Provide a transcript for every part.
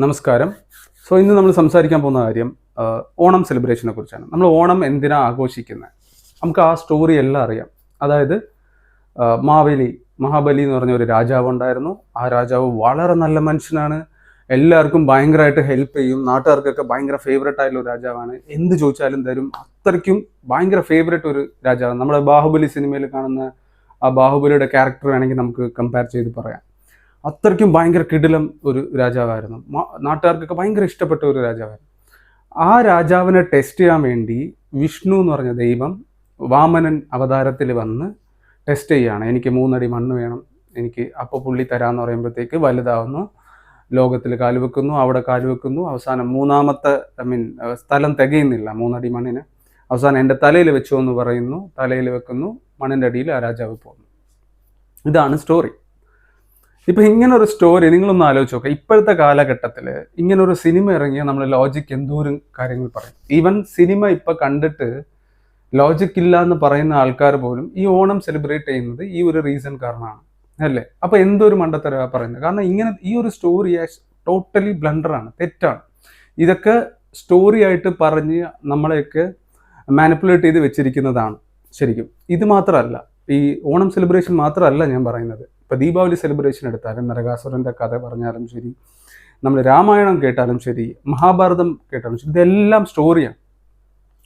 നമസ്കാരം. ഇന്ന് നമ്മൾ സംസാരിക്കാൻ പോകുന്ന കാര്യം ഓണം സെലിബ്രേഷനെ കുറിച്ചാണ്. നമ്മൾ ഓണം എന്തിനാ ആഘോഷിക്കുന്നത്? നമുക്ക് ആ സ്റ്റോറി എല്ലാം അറിയാം. അതായത് മഹാബലി എന്ന് പറഞ്ഞ ഒരു രാജാവ് ഉണ്ടായിരുന്നു. ആ രാജാവ് വളരെ നല്ല മനുഷ്യനാണ്. എല്ലാവർക്കും ഭയങ്കരമായിട്ട് ഹെൽപ്പ് ചെയ്യും. നാട്ടുകാർക്കൊക്കെ ഭയങ്കര ഫേവറേറ്റ് ആയിട്ടുള്ള ഒരു രാജാവാണ്. എന്ത് ചോദിച്ചാലും തരും. അത്രയ്ക്കും ഭയങ്കര ഫേവറേറ്റ് ഒരു രാജാവാണ്. നമ്മുടെ ബാഹുബലി സിനിമയിൽ കാണുന്ന ആ ബാഹുബലിയുടെ ക്യാരക്ടർ വേണമെങ്കിൽ നമുക്ക് കമ്പയർ ചെയ്ത് പറയാം. അത്രയ്ക്കും ഭയങ്കര കിടിലം ഒരു രാജാവായിരുന്നു. നാട്ടുകാർക്കൊക്കെ ഭയങ്കര ഇഷ്ടപ്പെട്ട ഒരു രാജാവായിരുന്നു. ആ രാജാവിനെ ടെസ്റ്റ് ചെയ്യാൻ വേണ്ടി വിഷ്ണു എന്ന് പറഞ്ഞ ദൈവം വാമനൻ അവതാരത്തിൽ വന്ന് ടെസ്റ്റ് ചെയ്യുകയാണ്. എനിക്ക് 3 അടി മണ്ണ് വേണം, എനിക്ക് അപ്പോൾ പുള്ളി തരാമെന്ന് പറയുമ്പോഴത്തേക്ക് വലുതാവുന്നു, ലോകത്തിൽ കാലുവെക്കുന്നു, അവിടെ കാലുവെക്കുന്നു. അവസാനം മൂന്നാമത്തെ സ്ഥലം തികയുന്നില്ല 3 അടി മണ്ണിന്. അവസാനം എൻ്റെ തലയിൽ വെച്ചു എന്ന് പറയുന്നു. തലയിൽ വെക്കുന്നു, മണ്ണിൻ്റെ അടിയിൽ ആ രാജാവ് പോകുന്നു. ഇതാണ് സ്റ്റോറി. ഇപ്പം ഇങ്ങനൊരു സ്റ്റോറി നിങ്ങളൊന്ന് ആലോചിച്ച് നോക്കുക. ഇപ്പോഴത്തെ കാലഘട്ടത്തിൽ ഇങ്ങനൊരു സിനിമ ഇറങ്ങിയാൽ നമ്മൾ ലോജിക്ക് എന്തോരം കാര്യങ്ങൾ പറയും. ഈവൻ സിനിമ ഇപ്പം കണ്ടിട്ട് ലോജിക്ക് ഇല്ല എന്ന് പറയുന്ന ആൾക്കാർ പോലും ഈ ഓണം സെലിബ്രേറ്റ് ചെയ്യുന്നത് ഈ ഒരു റീസൺ കാരണമാണ്, അല്ലേ? അപ്പം എന്തൊരു മണ്ടത്തരവാ പറയുന്നത്. കാരണം ഈ ഒരു സ്റ്റോറി ടോട്ടലി ബ്ലണ്ടറാണ്, തെറ്റാണ്. ഇതൊക്കെ സ്റ്റോറി ആയിട്ട് പറഞ്ഞ് നമ്മളെയൊക്കെ മാനിപ്പുലേറ്റ് ചെയ്ത് വെച്ചിരിക്കുന്നതാണ് ശരിക്കും. ഇത് മാത്രമല്ല, ഈ ഓണം സെലിബ്രേഷൻ മാത്രമല്ല ഞാൻ പറയുന്നത്. ഇപ്പോൾ ദീപാവലി സെലിബ്രേഷൻ എടുത്താലും, നരകാസുരൻ്റെ കഥ പറഞ്ഞാലും ശരി, നമ്മൾ രാമായണം കേട്ടാലും ശരി, മഹാഭാരതം കേട്ടാലും ശരി, ഇതെല്ലാം സ്റ്റോറിയാണ്.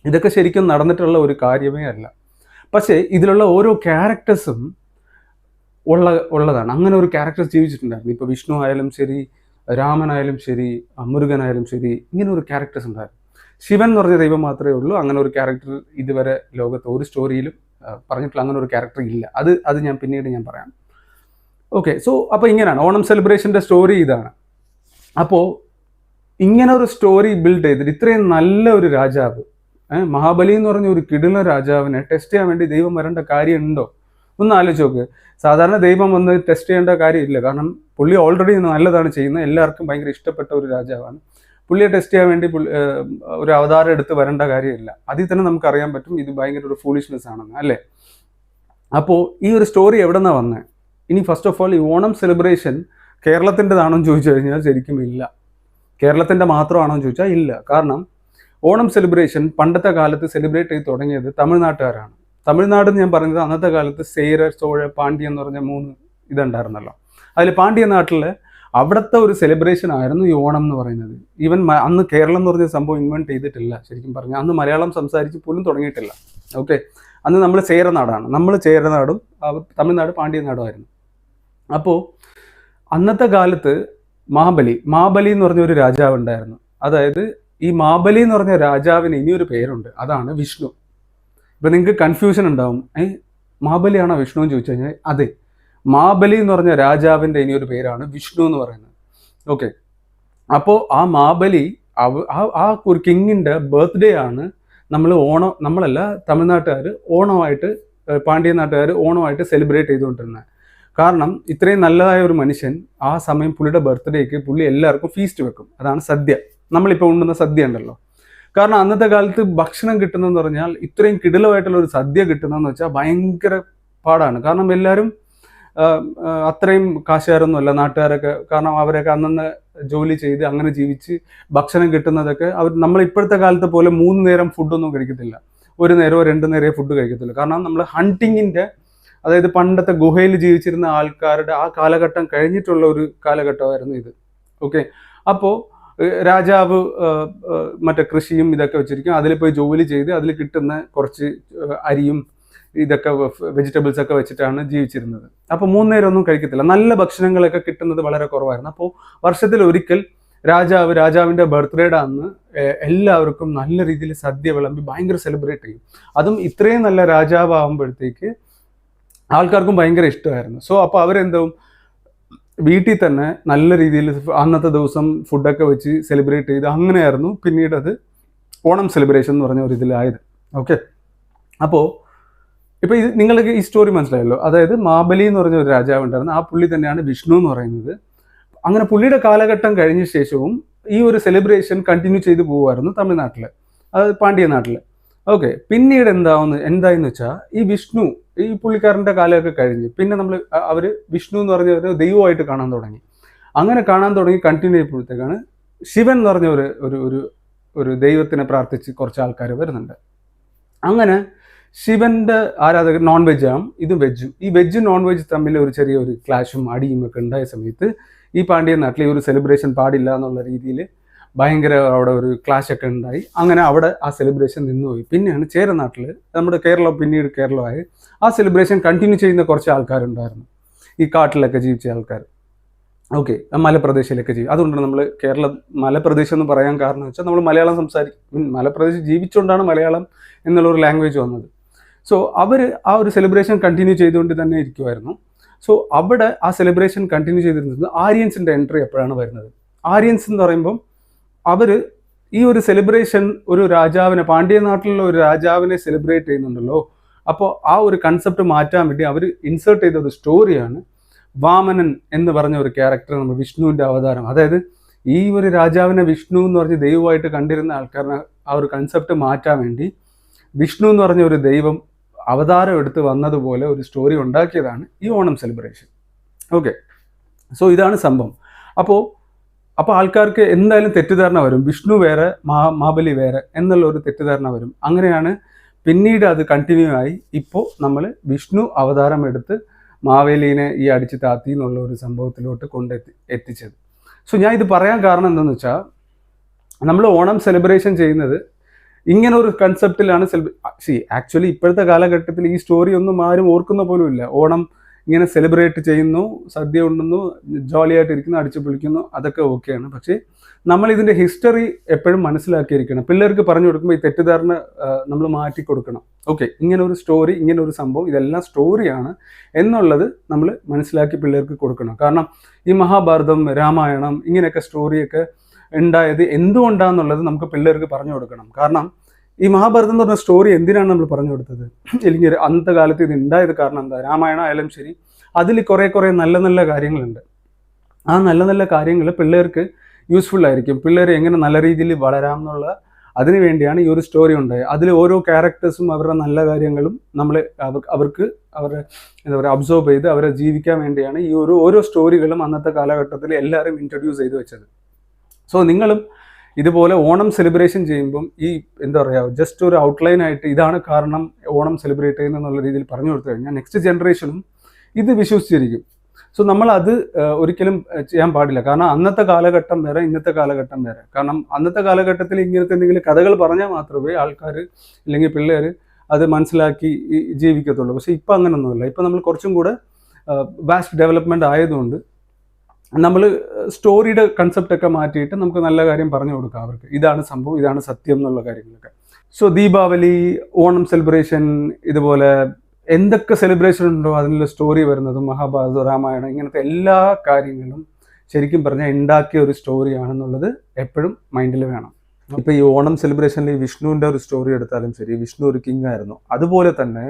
ഇതൊക്കെ ശരിക്കും നടന്നിട്ടുള്ള ഒരു കാര്യമേ അല്ല. പക്ഷേ ഇതിലുള്ള ഓരോ ക്യാരക്ടേഴ്സും ഉള്ളതാണ്. അങ്ങനെ ഒരു ക്യാരക്ടേഴ്സ് ജീവിച്ചിട്ടുണ്ടായിരുന്നു. ഇപ്പോൾ വിഷ്ണു ആയാലും ശരി, രാമനായാലും ശരി, മുരുകനായാലും ശരി, ഇങ്ങനെ ഒരു ക്യാരക്ടേഴ്സ് ഉണ്ടായിരുന്നു. ശിവൻ എന്ന് പറഞ്ഞ ദൈവം മാത്രമേ ഉള്ളൂ. അങ്ങനെ ഒരു ക്യാരക്ടർ ഇതുവരെ ലോകത്ത് ഒരു സ്റ്റോറിയിലും പറഞ്ഞിട്ടുള്ള അങ്ങനെ ഒരു ക്യാരക്ടർ ഇല്ല. അത് ഞാൻ പിന്നീട് പറയാം. ഓക്കെ, അപ്പോൾ ഇങ്ങനെയാണ് ഓണം സെലിബ്രേഷൻ്റെ സ്റ്റോറി. ഇതാണ്. അപ്പോൾ ഇങ്ങനെ ഒരു സ്റ്റോറി ബിൽഡ് ചെയ്തിട്ട് ഇത്രയും നല്ല ഒരു രാജാവ്, മഹാബലി എന്ന് പറഞ്ഞ ഒരു കിടില രാജാവിനെ ടെസ്റ്റ് ചെയ്യാൻ വേണ്ടി ദൈവം വരേണ്ട കാര്യമുണ്ടോ? ഒന്ന് ആലോചിച്ച് നോക്ക്. സാധാരണ ദൈവം വന്ന് ടെസ്റ്റ് ചെയ്യേണ്ട കാര്യമില്ല. കാരണം പുള്ളി ഓൾറെഡി നല്ലതാണ് ചെയ്യുന്നത്. എല്ലാവർക്കും ഭയങ്കര ഇഷ്ടപ്പെട്ട ഒരു രാജാവാണ്. പുള്ളിയെ ടെസ്റ്റ് ചെയ്യാൻ വേണ്ടി ഒരു അവതാരം എടുത്ത് വരേണ്ട കാര്യമില്ല. അതിൽ തന്നെ നമുക്ക് അറിയാൻ പറ്റും ഇത് ഭയങ്കര ഒരു ഫൂളിഷ്നെസ് ആണെന്ന്, അല്ലേ? അപ്പോൾ ഈ ഒരു സ്റ്റോറി എവിടെ നിന്നാണ് വന്നത്? ഇനി ഫസ്റ്റ് ഓഫ് ഓൾ, ഈ ഓണം സെലിബ്രേഷൻ കേരളത്തിൻ്റെതാണോ എന്ന് ചോദിച്ചു കഴിഞ്ഞാൽ ശരിക്കും ഇല്ല. കേരളത്തിൻ്റെ മാത്രമാണോ എന്ന് ചോദിച്ചാൽ ഇല്ല. കാരണം ഓണം സെലിബ്രേഷൻ പണ്ടത്തെ കാലത്ത് സെലിബ്രേറ്റ് ചെയ്ത് തുടങ്ങിയത് തമിഴ്നാട്ടുകാരാണ്. തമിഴ്നാട് ഞാൻ പറയുന്നത് അന്നത്തെ കാലത്ത് സേര, ചോഴ, പാണ്ഡ്യ എന്ന് പറഞ്ഞ 3 ഇതുണ്ടായിരുന്നല്ലോ. അതിൽ പാണ്ഡ്യ നാട്ടിൽ അവിടുത്തെ ഒരു സെലിബ്രേഷൻ ആയിരുന്നു ഈ ഓണം എന്ന് പറയുന്നത്. ഈവൻ അന്ന് കേരളം എന്ന് പറഞ്ഞ സംഭവം ഇൻവെൻറ്റ് ചെയ്തിട്ടില്ല ശരിക്കും പറഞ്ഞാൽ. അന്ന് മലയാളം സംസാരിച്ച് പോലും തുടങ്ങിയിട്ടില്ല. ഓക്കെ, അന്ന് നമ്മൾ ചേരനാടാണ്. നമ്മൾ ചേരനാടും തമിഴ്നാട് പാണ്ഡ്യ നാടുമായിരുന്നു. അപ്പോൾ അന്നത്തെ കാലത്ത് മഹാബലി എന്ന് പറഞ്ഞ ഒരു രാജാവ് ഉണ്ടായിരുന്നു. അതായത് ഈ മഹാബലി എന്ന് പറഞ്ഞ രാജാവിന് ഇനിയൊരു പേരുണ്ട്, അതാണ് വിഷ്ണു. ഇപ്പം നിങ്ങൾക്ക് കൺഫ്യൂഷൻ ഉണ്ടാവും, മഹാബലിയാണോ വിഷ്ണു എന്ന് ചോദിച്ചു കഴിഞ്ഞാൽ അതെ, മഹാബലി എന്ന് പറഞ്ഞ രാജാവിൻ്റെ ഇനിയൊരു പേരാണ് വിഷ്ണു എന്ന് പറയുന്നത്. ഓക്കെ, അപ്പോൾ ആ മഹാബലി ആ ഒരു കിങ്ങിൻ്റെ ബർത്ത്ഡേ ആണ് നമ്മളല്ല തമിഴ്നാട്ടുകാർ ഓണമായിട്ട്, പാണ്ഡ്യ നാട്ടുകാർ ഓണമായിട്ട് സെലിബ്രേറ്റ് ചെയ്തുകൊണ്ടിരുന്നത്. കാരണം ഇത്രയും നല്ലതായ ഒരു മനുഷ്യൻ ആ സമയം പുള്ളിയുടെ ബർത്ത്ഡേക്ക് പുള്ളി എല്ലാവർക്കും ഫീസ്റ്റ് വെക്കും. അതാണ് സദ്യ. നമ്മളിപ്പോൾ ഉണ്ടുന്ന സദ്യ ഉണ്ടല്ലോ. കാരണം അന്നത്തെ കാലത്ത് ഭക്ഷണം കിട്ടുന്നതെന്ന് പറഞ്ഞാൽ, ഇത്രയും കിടിലമായിട്ടുള്ള ഒരു സദ്യ കിട്ടുന്നതെന്ന് വെച്ചാൽ ഭയങ്കര പാടാണ്. കാരണം എല്ലാവരും അത്രയും കാശുകാരൊന്നും അല്ല നാട്ടുകാരൊക്കെ. കാരണം അവരൊക്കെ അന്നന്ന് ജോലി ചെയ്ത് അങ്ങനെ ജീവിച്ച് ഭക്ഷണം കിട്ടുന്നതൊക്കെ നമ്മൾ ഇപ്പോഴത്തെ കാലത്തെ പോലെ 3 നേരം ഫുഡൊന്നും കഴിക്കത്തില്ല. 1 നേരമോ 2 നേരമോ ഫുഡ് കഴിക്കത്തില്ല. കാരണം നമ്മൾ ഹണ്ടിങ്ങിൻ്റെ, അതായത് പണ്ടത്തെ ഗുഹയിൽ ജീവിച്ചിരുന്ന ആൾക്കാരുടെ ആ കാലഘട്ടം കഴിഞ്ഞിട്ടുള്ള ഒരു കാലഘട്ടമായിരുന്നു ഇത്. ഓക്കെ, അപ്പോൾ രാജാവ് മറ്റേ കൃഷിയും ഇതൊക്കെ വെച്ചിരിക്കും. അതിൽ പോയി ജോലി ചെയ്ത് അതിൽ കിട്ടുന്ന കുറച്ച് അരിയും ഇതൊക്കെ വെജിറ്റബിൾസ് ഒക്കെ വെച്ചിട്ടാണ് ജീവിച്ചിരുന്നത്. അപ്പോൾ 3 നേരം ഒന്നും കഴിക്കത്തില്ല. നല്ല ഭക്ഷണങ്ങളൊക്കെ കിട്ടുന്നത് വളരെ കുറവായിരുന്നു. അപ്പോൾ വർഷത്തിൽ ഒരിക്കൽ രാജാവിൻ്റെ ബർത്ത്ഡേയുടെ അന്ന് എല്ലാവർക്കും നല്ല രീതിയിൽ സദ്യ വിളമ്പി ഭയങ്കര സെലിബ്രേറ്റ് ചെയ്യും. അതും ഇത്രയും നല്ല രാജാവാകുമ്പോഴത്തേക്ക് ആൾക്കാർക്കും ഭയങ്കര ഇഷ്ടമായിരുന്നു. അപ്പോൾ അവരെന്താവും, വീട്ടിൽ തന്നെ നല്ല രീതിയിൽ അന്നത്തെ ദിവസം ഫുഡൊക്കെ വെച്ച് സെലിബ്രേറ്റ് ചെയ്ത് അങ്ങനെയായിരുന്നു പിന്നീട് അത് ഓണം സെലിബ്രേഷൻ എന്ന് പറഞ്ഞ ഒരു ഇതിലായത്. ഓക്കെ, അപ്പോൾ ഇപ്പോൾ നിങ്ങൾക്ക് ഈ സ്റ്റോറി മനസ്സിലായല്ലോ. അതായത് മഹാബലി എന്ന് പറഞ്ഞ ഒരു രാജാവ് ഉണ്ടായിരുന്നു. ആ പുള്ളി തന്നെയാണ് വിഷ്ണു എന്ന് പറയുന്നത്. അങ്ങനെ പുള്ളിയുടെ കാലഘട്ടം കഴിഞ്ഞ ശേഷവും ഈ ഒരു സെലിബ്രേഷൻ കണ്ടിന്യൂ ചെയ്ത് പോകുമായിരുന്നു തമിഴ്നാട്ടിൽ, അതായത് പാണ്ഡ്യ നാട്ടിൽ. ഓക്കെ, പിന്നീട് എന്തായെന്ന് വെച്ചാൽ ഈ പുള്ളിക്കാരൻ്റെ കാലമൊക്കെ കഴിഞ്ഞ് പിന്നെ അവർ വിഷ്ണു എന്ന് പറഞ്ഞ ഒരു ദൈവമായിട്ട് കാണാൻ തുടങ്ങി. അങ്ങനെ കാണാൻ തുടങ്ങി കണ്ടിന്യൂ ചെയ്യപ്പോഴത്തേക്കാണ് ശിവൻ എന്ന് പറഞ്ഞ ഒരു ഒരു ഒരു ഒരു ദൈവത്തിനെ പ്രാർത്ഥിച്ച് കുറച്ച് ആൾക്കാർ വരുന്നുണ്ട്. അങ്ങനെ ശിവന്റെ ആരാധകർ നോൺ വെജ് ആവും, ഇത് വെജും. ഈ വെജ് നോൺ വെജ് തമ്മിൽ ഒരു ചെറിയൊരു ക്ലാഷും അടിയും ഒക്കെ ഉണ്ടായ സമയത്ത് ഈ പാണ്ഡ്യൻ നാട്ടിൽ ഈ ഒരു സെലിബ്രേഷൻ പാടില്ല എന്നുള്ള രീതിയിൽ ഭയങ്കര അവിടെ ഒരു ക്ലാഷ് ഒക്കെ ഉണ്ടായി. അങ്ങനെ അവിടെ ആ സെലിബ്രേഷൻ നിന്നുപോയി. പിന്നെയാണ് ചേരനാട്ടിൽ, നമ്മുടെ കേരളം പിന്നീട് കേരളമായി, ആ സെലിബ്രേഷൻ കണ്ടിന്യൂ ചെയ്യുന്ന കുറച്ച് ആൾക്കാരുണ്ടായിരുന്നു, ഈ കാട്ടിലൊക്കെ ജീവിച്ച ആൾക്കാർ. ഓക്കെ, മലപ്രദേശിലൊക്കെ ചെയ്യും. അതുകൊണ്ടാണ് നമ്മൾ കേരളം മലപ്രദേശം എന്ന് പറയാൻ കാരണം എന്ന് വെച്ചാൽ നമ്മൾ മലയാളം സംസാരിക്കും, മലപ്രദേശം ജീവിച്ചുകൊണ്ടാണ് മലയാളം എന്നുള്ളൊരു ലാംഗ്വേജ് വന്നത്. സോ അവർ ആ ഒരു സെലിബ്രേഷൻ കണ്ടിന്യൂ ചെയ്തുകൊണ്ട് തന്നെ ഇരിക്കുമായിരുന്നു. സോ അവിടെ ആ സെലിബ്രേഷൻ കണ്ടിന്യൂ ചെയ്തിരുന്നത് ആര്യൻസിൻ്റെ എൻട്രി എപ്പോഴാണ് വരുന്നത്. ആര്യൻസ് എന്ന് പറയുമ്പം അവർ ഈ ഒരു സെലിബ്രേഷൻ ഒരു രാജാവിനെ, പാണ്ഡ്യ നാട്ടിലുള്ള ഒരു രാജാവിനെ സെലിബ്രേറ്റ് ചെയ്യുന്നുണ്ടല്ലോ, അപ്പോൾ ആ ഒരു കൺസെപ്റ്റ് മാറ്റാൻ വേണ്ടി അവർ ഇൻസേർട്ട് ചെയ്ത ഒരു സ്റ്റോറിയാണ് വാമനൻ എന്ന് പറഞ്ഞ ഒരു ക്യാരക്ടർ, നമ്മൾ വിഷ്ണുവിൻ്റെ അവതാരം. അതായത് ഈ ഒരു രാജാവിനെ വിഷ്ണു എന്ന് പറഞ്ഞ് ദൈവമായിട്ട് കണ്ടിരുന്ന ആൾക്കാരനെ ആ ഒരു കൺസെപ്റ്റ് മാറ്റാൻ വേണ്ടി വിഷ്ണു എന്ന് പറഞ്ഞ ഒരു ദൈവം അവതാരം എടുത്ത് വന്നതുപോലെ ഒരു സ്റ്റോറി ഉണ്ടാക്കിയതാണ് ഈ ഓണം സെലിബ്രേഷൻ. ഓക്കെ, സോ ഇതാണ് സംഭവം. അപ്പോൾ ആൾക്കാർക്ക് എന്തായാലും തെറ്റിദ്ധാരണ വരും, വിഷ്ണു വേറെ മഹാബലി വേറെ എന്നുള്ള ഒരു തെറ്റിദ്ധാരണ വരും. അങ്ങനെയാണ് പിന്നീട് അത് കണ്ടിന്യൂ ആയി ഇപ്പോൾ നമ്മൾ വിഷ്ണു അവതാരം എടുത്ത് മാവേലീനെ ഈ അടിച്ച് താത്തി എന്നുള്ള ഒരു സംഭവത്തിലോട്ട് എത്തിച്ചത്. സോ ഞാൻ ഇത് പറയാൻ കാരണം എന്താണെന്ന് വെച്ചാൽ, നമ്മൾ ഓണം സെലിബ്രേഷൻ ചെയ്യുന്നത് ഇങ്ങനെ ഒരു കൺസെപ്റ്റിലാണ്. ആക്ച്വലി ഇപ്പോഴത്തെ കാലഘട്ടത്തിൽ ഈ സ്റ്റോറി ഒന്നും ആരും ഓർക്കുന്ന പോലും ഇല്ല. ഓണം ഇങ്ങനെ സെലിബ്രേറ്റ് ചെയ്യുന്നു, സദ്യ ഉണ്ടെന്നു, ജോളിയായിട്ടിരിക്കുന്നു, അടിച്ചു പൊളിക്കുന്നു, അതൊക്കെ ഓക്കെയാണ്. പക്ഷേ നമ്മൾ ഇതിൻ്റെ ഹിസ്റ്ററി എപ്പോഴും മനസ്സിലാക്കിയിരിക്കണം. പിള്ളേർക്ക് പറഞ്ഞു കൊടുക്കുമ്പോൾ ഈ തെറ്റിദ്ധാരണ നമ്മൾ മാറ്റി കൊടുക്കണം. ഓക്കെ, ഇങ്ങനെ ഒരു സ്റ്റോറി, ഇങ്ങനെ ഒരു സംഭവം, ഇതെല്ലാം സ്റ്റോറിയാണ് എന്നുള്ളത് നമ്മൾ മനസ്സിലാക്കി പിള്ളേർക്ക് കൊടുക്കണം. കാരണം ഈ മഹാഭാരതം, രാമായണം ഇങ്ങനെയൊക്കെ സ്റ്റോറിയൊക്കെ ഉണ്ടായത് എന്തുകൊണ്ടാണെന്നുള്ളത് നമുക്ക് പിള്ളേർക്ക് പറഞ്ഞു കൊടുക്കണം. കാരണം ഈ മഹാഭാരതം എന്ന് പറഞ്ഞ സ്റ്റോറി എന്തിനാണ് നമ്മൾ പറഞ്ഞു കൊടുത്തത്, അല്ലെങ്കിൽ അന്നത്തെ കാലത്ത് ഇത് ഉണ്ടായത് കാരണം എന്താ, രാമായണം ആയാലും ശരി, അതിൽ കുറേ നല്ല നല്ല കാര്യങ്ങളുണ്ട്. ആ നല്ല നല്ല കാര്യങ്ങൾ പിള്ളേർക്ക് യൂസ്ഫുൾ ആയിരിക്കും. പിള്ളേർ എങ്ങനെ നല്ല രീതിയിൽ വളരാം എന്നുള്ള അതിനു വേണ്ടിയാണ് ഈ ഒരു സ്റ്റോറി ഉണ്ടായത്. അതിൽ ഓരോ ക്യാരക്ടേഴ്സും അവരുടെ നല്ല കാര്യങ്ങളും നമ്മൾ അവർക്ക് അവരെ എന്താ പറയുക അബ്സോർബ് ചെയ്ത് അവരെ ജീവിക്കാൻ വേണ്ടിയാണ് ഈ ഓരോ സ്റ്റോറികളും അന്നത്തെ കാലഘട്ടത്തിൽ എല്ലാവരും ഇൻട്രൊഡ്യൂസ് ചെയ്ത് വെച്ചത്. സോ നിങ്ങളും ഇതുപോലെ ഓണം സെലിബ്രേഷൻ ചെയ്യുമ്പം ഈ എന്താ പറയുക ജസ്റ്റ് ഒരു ഔട്ട്ലൈൻ ആയിട്ട് ഇതാണ് കാരണം ഓണം സെലിബ്രേറ്റ് ചെയ്യുന്നത് എന്നുള്ള രീതിയിൽ പറഞ്ഞു കൊടുത്തു കഴിഞ്ഞാൽ നെക്സ്റ്റ് ജനറേഷനും ഇത് വിശ്വസിച്ചിരിക്കും. സോ നമ്മൾ അത് ഒരിക്കലും ചെയ്യാൻ പാടില്ല. കാരണം അന്നത്തെ കാലഘട്ടം വേറെ, ഇന്നത്തെ കാലഘട്ടം വേറെ. കാരണം അന്നത്തെ കാലഘട്ടത്തിൽ ഇങ്ങനത്തെ എന്തെങ്കിലും കഥകൾ പറഞ്ഞാൽ മാത്രമേ ആൾക്കാർ അല്ലെങ്കിൽ പിള്ളേർ അത് മനസ്സിലാക്കി ജീവിക്കത്തുള്ളൂ. പക്ഷേ ഇപ്പം അങ്ങനെയൊന്നുമില്ല. ഇപ്പം നമ്മൾ കുറച്ചും കൂടെ വാസ്റ്റ് ഡെവലപ്മെൻറ്റ് ആയതുകൊണ്ട് നമ്മൾ സ്റ്റോറിയുടെ കൺസെപ്റ്റൊക്കെ മാറ്റിയിട്ട് നമുക്ക് നല്ല കാര്യം പറഞ്ഞു കൊടുക്കാം അവർക്ക്. ഇതാണ് സംഭവം, ഇതാണ് സത്യം എന്നുള്ള കാര്യങ്ങളൊക്കെ. സോ ദീപാവലി, ഓണം സെലിബ്രേഷൻ, ഇതുപോലെ എന്തൊക്കെ സെലിബ്രേഷൻ ഉണ്ടോ അതിനുള്ള സ്റ്റോറി വരുന്നതും മഹാഭാരതം, രാമായണം ഇങ്ങനത്തെ എല്ലാ കാര്യങ്ങളും ശരിക്കും പറഞ്ഞാൽ ഉണ്ടാക്കിയ ഒരു സ്റ്റോറിയാണെന്നുള്ളത് എപ്പോഴും മൈൻഡിൽ വേണം. ഇപ്പോൾ ഈ ഓണം സെലിബ്രേഷനിൽ വിഷ്ണുവിൻ്റെ ഒരു സ്റ്റോറി എടുത്താലും ശരി, വിഷ്ണു ഒരു കിങ് ആയിരുന്നു. അതുപോലെ തന്നെ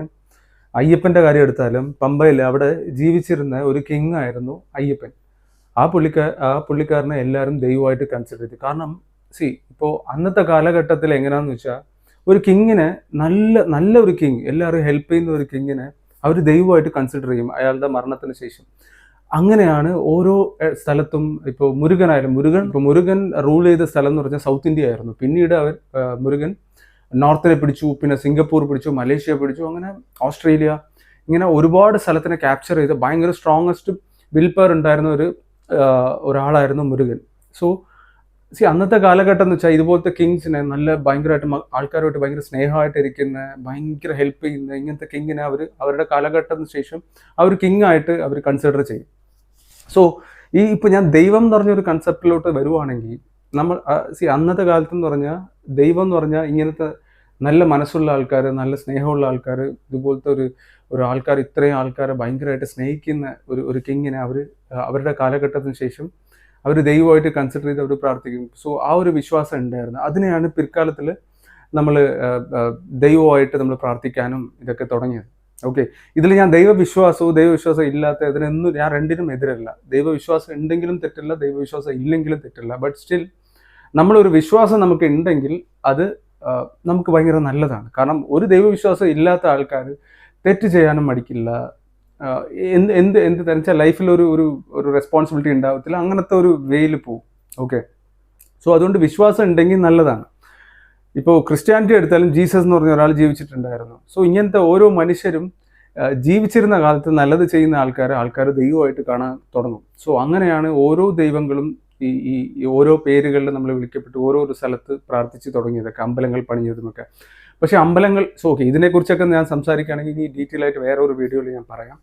അയ്യപ്പൻ്റെ കാര്യം എടുത്താലും പമ്പയിൽ അവിടെ ജീവിച്ചിരുന്ന ഒരു കിങ് ആയിരുന്നു അയ്യപ്പൻ. ആ പുള്ളിക്കാരനെ എല്ലാവരും ദൈവമായിട്ട് കൺസിഡർ ചെയ്തു. കാരണം ഇപ്പോൾ അന്നത്തെ കാലഘട്ടത്തിൽ എങ്ങനെയാണെന്ന് വെച്ചാൽ ഒരു കിങ്ങിനെ നല്ല ഒരു കിങ്, എല്ലാവരും ഹെൽപ്പ് ചെയ്യുന്ന ഒരു കിങ്ങിനെ അവർ ദൈവമായിട്ട് കൺസിഡർ ചെയ്യും അയാളുടെ മരണത്തിന് ശേഷം. അങ്ങനെയാണ് ഓരോ സ്ഥലത്തും. ഇപ്പോൾ മുരുകൻ റൂൾ ചെയ്ത സ്ഥലം എന്ന് പറഞ്ഞാൽ സൗത്ത് ഇന്ത്യ ആയിരുന്നു. പിന്നീട് മുരുകൻ നോർത്തിനെ പിടിച്ചു, പിന്നെ സിംഗപ്പൂർ പിടിച്ചു, മലേഷ്യ പിടിച്ചു, അങ്ങനെ ഓസ്ട്രേലിയ, ഇങ്ങനെ ഒരുപാട് സ്ഥലത്തിനെ ക്യാപ്ചർ ചെയ്ത് ഭയങ്കര സ്ട്രോങ്ങസ്റ്റ് വിൽ പവർ ഉണ്ടായിരുന്ന ഒരാളായിരുന്നു മുരുകൻ. സോ അന്നത്തെ കാലഘട്ടം എന്ന് വെച്ചാൽ ഇതുപോലത്തെ കിങ്സിനെ ഭയങ്കരമായിട്ട് ആൾക്കാരുമായിട്ട് ഭയങ്കര സ്നേഹമായിട്ട് ഇരിക്കുന്ന, ഭയങ്കര ഹെൽപ്പ് ചെയ്യുന്ന ഇങ്ങനത്തെ കിങ്ങിനെ അവരുടെ കാലഘട്ടത്തിന് ശേഷം അവർ കിങ് ആയിട്ട് അവർ കൺസിഡർ ചെയ്യും. സോ ഇപ്പോൾ ഞാൻ ദൈവം എന്ന് പറഞ്ഞൊരു കൺസെപ്റ്റിലോട്ട് വരുവാണെങ്കിൽ നമ്മൾ അന്നത്തെ കാലത്തെന്ന് പറഞ്ഞാൽ ദൈവം എന്ന് പറഞ്ഞാൽ ഇങ്ങനത്തെ നല്ല മനസ്സുള്ള ആൾക്കാർ, നല്ല സ്നേഹമുള്ള ആൾക്കാർ, ഇതുപോലത്തെ ഒരു ആൾക്കാർ, ഇത്രയും ആൾക്കാരെ ഭയങ്കരമായിട്ട് സ്നേഹിക്കുന്ന ഒരു കിങ്ങിനെ അവരുടെ കാലഘട്ടത്തിന് ശേഷം അവർ ദൈവമായിട്ട് കൺസിഡർ ചെയ്ത് അവർ പ്രാർത്ഥിക്കും. സോ ആ ഒരു വിശ്വാസം ഉണ്ടായിരുന്നു. അതിനെയാണ് പിൽക്കാലത്തിൽ നമ്മൾ ദൈവമായിട്ട് നമ്മൾ പ്രാർത്ഥിക്കാനും ഇതൊക്കെ തുടങ്ങിയത്. ഓക്കെ, ഇതിൽ ഞാൻ ദൈവവിശ്വാസം ഇല്ലാത്ത ഇതിനൊന്നും ഞാൻ രണ്ടിനും എതിരല്ല. ദൈവവിശ്വാസം ഉണ്ടെങ്കിലും തെറ്റില്ല, ദൈവവിശ്വാസം ഇല്ലെങ്കിലും തെറ്റില്ല. ബട്ട് സ്റ്റിൽ നമ്മളൊരു വിശ്വാസം നമുക്ക് ഉണ്ടെങ്കിൽ അത് നമുക്ക് ഭയങ്കര നല്ലതാണ്. കാരണം ഒരു ദൈവവിശ്വാസം ഇല്ലാത്ത ആൾക്കാർ തെറ്റ് ചെയ്യാനും മടിക്കില്ല. എന്ത് തെരഞ്ഞാൽ ലൈഫിൽ ഒരു റെസ്പോൺസിബിലിറ്റി ഉണ്ടാവത്തില്ല, അങ്ങനത്തെ ഒരു വേയിൽ പോവും. ഓക്കെ, സോ അതുകൊണ്ട് വിശ്വാസം ഉണ്ടെങ്കിൽ നല്ലതാണ്. ഇപ്പോൾ ക്രിസ്ത്യാനിറ്റി എടുത്താലും ജീസസ് എന്ന് പറഞ്ഞ ഒരാൾ ജീവിച്ചിട്ടുണ്ടായിരുന്നു. സോ ഇങ്ങനത്തെ ഓരോ മനുഷ്യരും ജീവിച്ചിരുന്ന കാലത്ത് നല്ലത് ചെയ്യുന്ന ആൾക്കാർ ദൈവമായിട്ട് കാണാൻ തുടങ്ങും. സോ അങ്ങനെയാണ് ഓരോ ദൈവങ്ങളും ഈ ഓരോ പേരുകളിൽ നമ്മൾ വിളിക്കപ്പെട്ട് ഓരോരോ സ്ഥലത്ത് പ്രാർത്ഥിച്ച് തുടങ്ങിയതൊക്കെ, അമ്പലങ്ങൾ പണിഞ്ഞതുമൊക്കെ. പക്ഷേ അമ്പലങ്ങൾ ഓക്കെ, ഇതിനെക്കുറിച്ചൊക്കെ ഞാൻ സംസാരിക്കുകയാണെങ്കിൽ ഇനി ഡീറ്റെയിൽ ആയിട്ട് വേറെ ഒരു വീഡിയോയിൽ ഞാൻ പറയാം.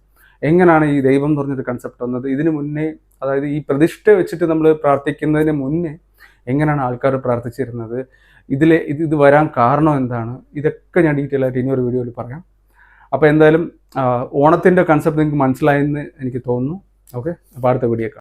എങ്ങനെയാണ് ഈ ദൈവം എന്ന് പറഞ്ഞൊരു കൺസെപ്റ്റ് വന്നത്, ഇതിന് മുന്നേ, അതായത് ഈ പ്രതിഷ്ഠ വെച്ചിട്ട് നമ്മൾ പ്രാർത്ഥിക്കുന്നതിന് മുന്നേ എങ്ങനെയാണ് ആൾക്കാർ പ്രാർത്ഥിച്ചിരുന്നത്, ഇത് വരാൻ കാരണം എന്താണ്, ഇതൊക്കെ ഞാൻ ഡീറ്റെയിൽ ആയിട്ട് ഇനി ഒരു വീഡിയോയിൽ പറയാം. അപ്പോൾ എന്തായാലും ഓണത്തിൻ്റെ കൺസെപ്റ്റ് നിങ്ങൾക്ക് മനസ്സിലായെന്ന് എനിക്ക് തോന്നുന്നു. ഓക്കെ, അപ്പോൾ അടുത്ത വീഡിയോ കാണാം.